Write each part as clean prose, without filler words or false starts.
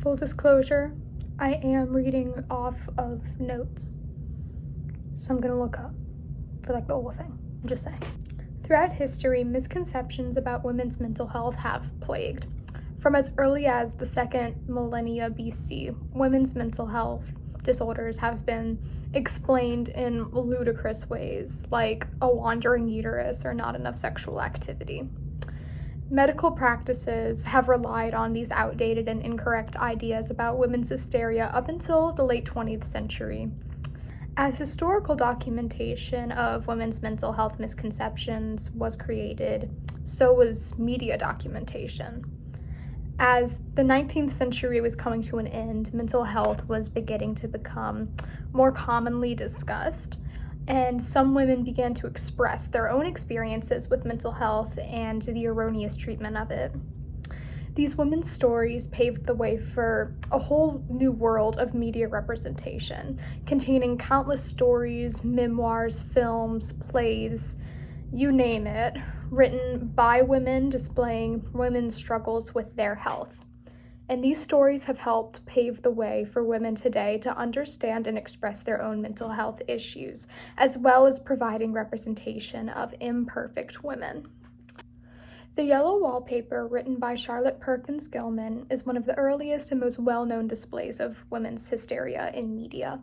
Full disclosure, I am reading off of notes, so I'm gonna look up for the whole thing. I'm just saying. Throughout history, misconceptions about women's mental health have plagued. From as early as the second millennia BC, women's mental health disorders have been explained in ludicrous ways, like a wandering uterus or not enough sexual activity. Medical practices have relied on these outdated and incorrect ideas about women's hysteria up until the late 20th century. As historical documentation of women's mental health misconceptions was created, so was media documentation. As the 19th century was coming to an end, mental health was beginning to become more commonly discussed, and some women began to express their own experiences with mental health and the erroneous treatment of it. These women's stories paved the way for a whole new world of media representation, containing countless stories, memoirs, films, plays, you name it, written by women displaying women's struggles with their health. And these stories have helped pave the way for women today to understand and express their own mental health issues, as well as providing representation of imperfect women. The Yellow Wallpaper, written by Charlotte Perkins Gilman, is one of the earliest and most well-known displays of women's hysteria in media.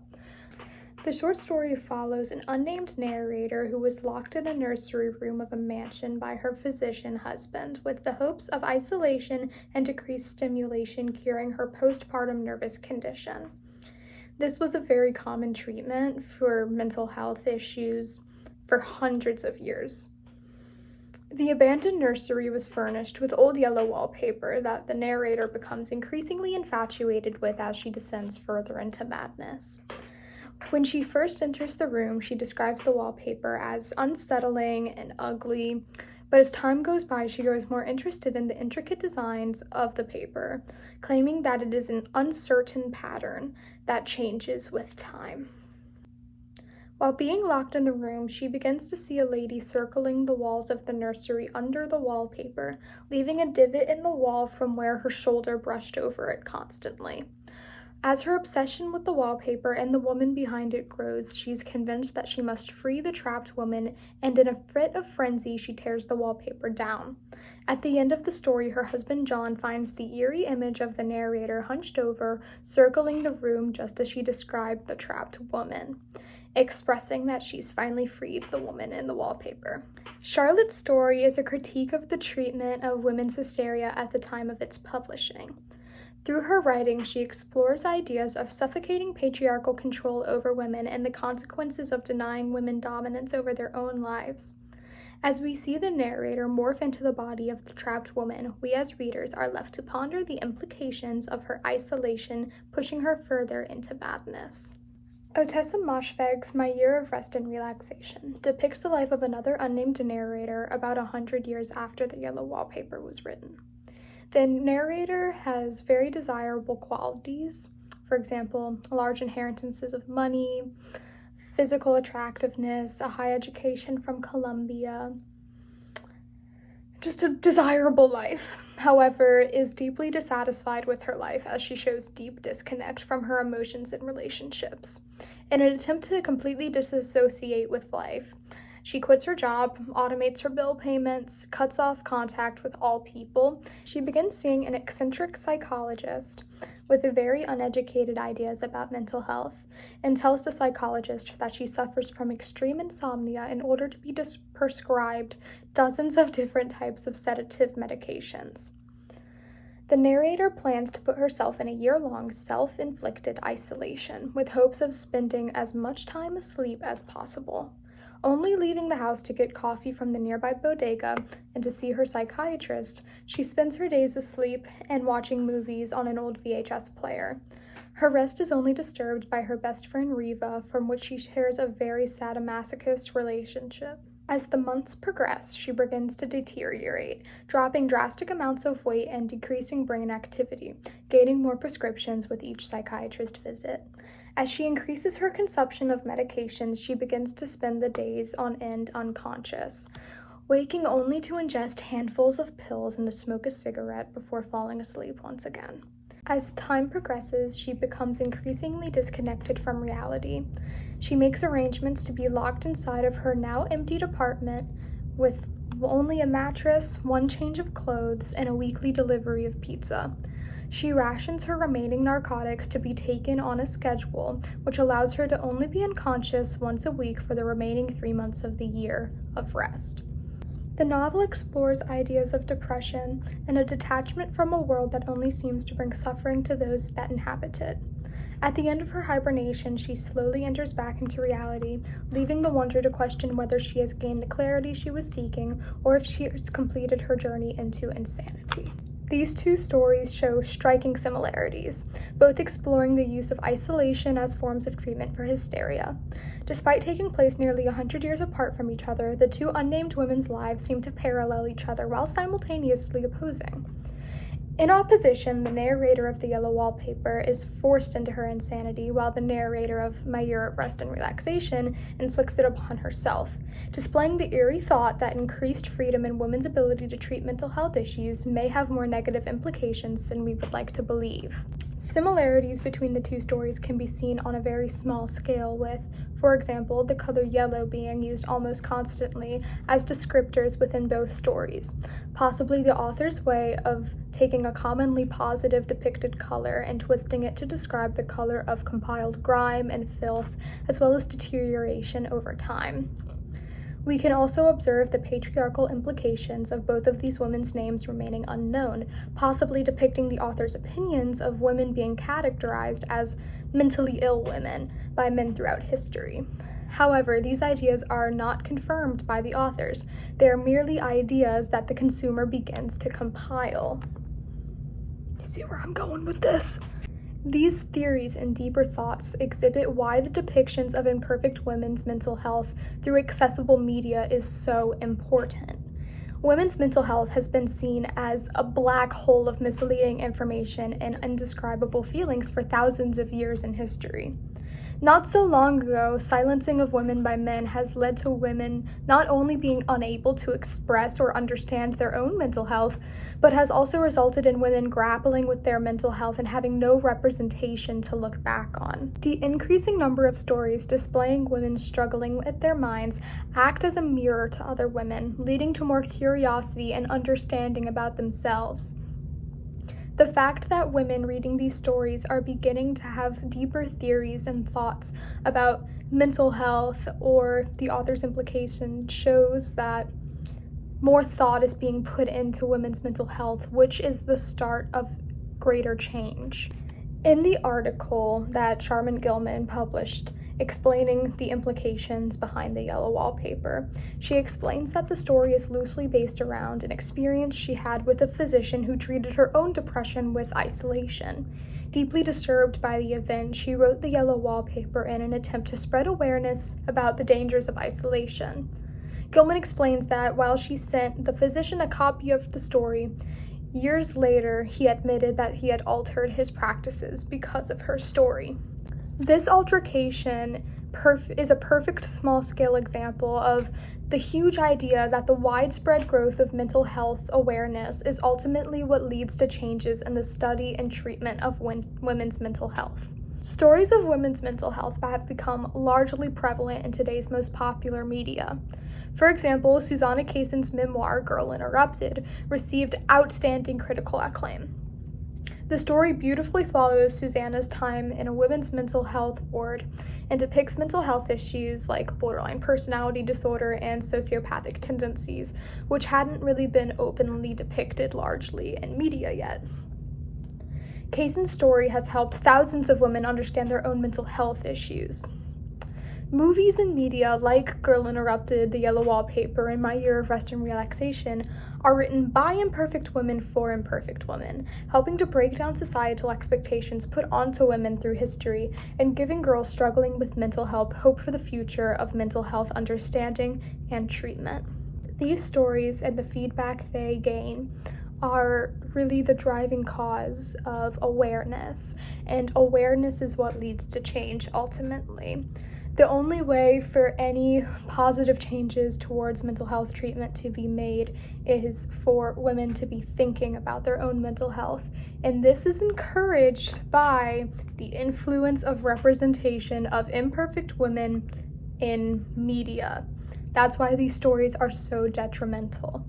The short story follows an unnamed narrator who was locked in a nursery room of a mansion by her physician husband with the hopes of isolation and decreased stimulation curing her postpartum nervous condition. This was a very common treatment for mental health issues for hundreds of years. The abandoned nursery was furnished with old yellow wallpaper that the narrator becomes increasingly infatuated with as she descends further into madness. When she first enters the room, she describes the wallpaper as unsettling and ugly, but as time goes by, she grows more interested in the intricate designs of the paper, claiming that it is an uncertain pattern that changes with time. While being locked in the room, she begins to see a lady circling the walls of the nursery under the wallpaper, leaving a divot in the wall from where her shoulder brushed over it constantly. As her obsession with the wallpaper and the woman behind it grows, she's convinced that she must free the trapped woman, and in a fit of frenzy, she tears the wallpaper down. At the end of the story, her husband John finds the eerie image of the narrator hunched over, circling the room just as she described the trapped woman, expressing that she's finally freed the woman in the wallpaper. Charlotte's story is a critique of the treatment of women's hysteria at the time of its publishing. Through her writing, she explores ideas of suffocating patriarchal control over women and the consequences of denying women dominance over their own lives. As we see the narrator morph into the body of the trapped woman, we as readers are left to ponder the implications of her isolation, pushing her further into madness. Otessa Moshfegh's My Year of Rest and Relaxation depicts the life of another unnamed narrator about 100 years after the Yellow Wallpaper was written. The narrator has very desirable qualities, for example, large inheritances of money, physical attractiveness, a high education from Columbia, just a desirable life. However, is deeply dissatisfied with her life as she shows deep disconnect from her emotions and relationships. In an attempt to completely disassociate with life, she quits her job, automates her bill payments, cuts off contact with all people. She begins seeing an eccentric psychologist with very uneducated ideas about mental health, and tells the psychologist that she suffers from extreme insomnia in order to be prescribed dozens of different types of sedative medications. The narrator plans to put herself in a year-long self-inflicted isolation with hopes of spending as much time asleep as possible. Only leaving the house to get coffee from the nearby bodega and to see her psychiatrist, she spends her days asleep and watching movies on an old VHS player. Her rest is only disturbed by her best friend Riva, from which she shares a very sadomasochist relationship. As the months progress, she begins to deteriorate, dropping drastic amounts of weight and decreasing brain activity, gaining more prescriptions with each psychiatrist visit. As she increases her consumption of medications, she begins to spend the days on end unconscious, waking only to ingest handfuls of pills and to smoke a cigarette before falling asleep once again. As time progresses, she becomes increasingly disconnected from reality. She makes arrangements to be locked inside of her now emptied apartment with only a mattress, one change of clothes, and a weekly delivery of pizza. She rations her remaining narcotics to be taken on a schedule, which allows her to only be unconscious once a week for the remaining 3 months of the year of rest. The novel explores ideas of depression and a detachment from a world that only seems to bring suffering to those that inhabit it. At the end of her hibernation, she slowly enters back into reality, leaving the wonder to question whether she has gained the clarity she was seeking or if she has completed her journey into insanity. These two stories show striking similarities, both exploring the use of isolation as forms of treatment for hysteria. Despite taking place nearly 100 years apart from each other, the two unnamed women's lives seem to parallel each other while simultaneously opposing. In opposition, the narrator of The Yellow Wallpaper is forced into her insanity, while the narrator of My Year of Rest and Relaxation inflicts it upon herself, displaying the eerie thought that increased freedom in women's ability to treat mental health issues may have more negative implications than we would like to believe. Similarities between the two stories can be seen on a very small scale with, for example, the color yellow being used almost constantly as descriptors within both stories, possibly the author's way of taking a commonly positive depicted color and twisting it to describe the color of compiled grime and filth, as well as deterioration over time. We can also observe the patriarchal implications of both of these women's names remaining unknown, possibly depicting the author's opinions of women being categorized as mentally ill women by men throughout history. However, these ideas are not confirmed by the authors. They are merely ideas that the consumer begins to compile. You see where I'm going with this? These theories and deeper thoughts exhibit why the depictions of imperfect women's mental health through accessible media is so important. Women's mental health has been seen as a black hole of misleading information and indescribable feelings for thousands of years in history. Not so long ago, silencing of women by men has led to women not only being unable to express or understand their own mental health, but has also resulted in women grappling with their mental health and having no representation to look back on. The increasing number of stories displaying women struggling with their minds act as a mirror to other women, leading to more curiosity and understanding about themselves. The fact that women reading these stories are beginning to have deeper theories and thoughts about mental health or the author's implication shows that more thought is being put into women's mental health, which is the start of greater change. In the article that Charmin Gilman published explaining the implications behind The Yellow Wallpaper, she explains that the story is loosely based around an experience she had with a physician who treated her own depression with isolation. Deeply disturbed by the event, she wrote The Yellow Wallpaper in an attempt to spread awareness about the dangers of isolation. Gilman explains that while she sent the physician a copy of the story, years later he admitted that he had altered his practices because of her story. This altercation is a perfect small-scale example of the huge idea that the widespread growth of mental health awareness is ultimately what leads to changes in the study and treatment of women's mental health. Stories of women's mental health have become largely prevalent in today's most popular media. For example, Susanna Kayson's memoir, Girl Interrupted, received outstanding critical acclaim. The story beautifully follows Susanna's time in a women's mental health ward and depicts mental health issues like borderline personality disorder and sociopathic tendencies, which hadn't really been openly depicted largely in media yet. Kayson's story has helped thousands of women understand their own mental health issues. Movies and media like Girl Interrupted, The Yellow Wallpaper, and My Year of Rest and Relaxation are written by imperfect women for imperfect women, helping to break down societal expectations put onto women through history and giving girls struggling with mental health hope for the future of mental health understanding and treatment. These stories and the feedback they gain are really the driving cause of awareness, and awareness is what leads to change ultimately. The only way for any positive changes towards mental health treatment to be made is for women to be thinking about their own mental health And this is encouraged by the influence of representation of imperfect women in media. That's why these stories are so detrimental.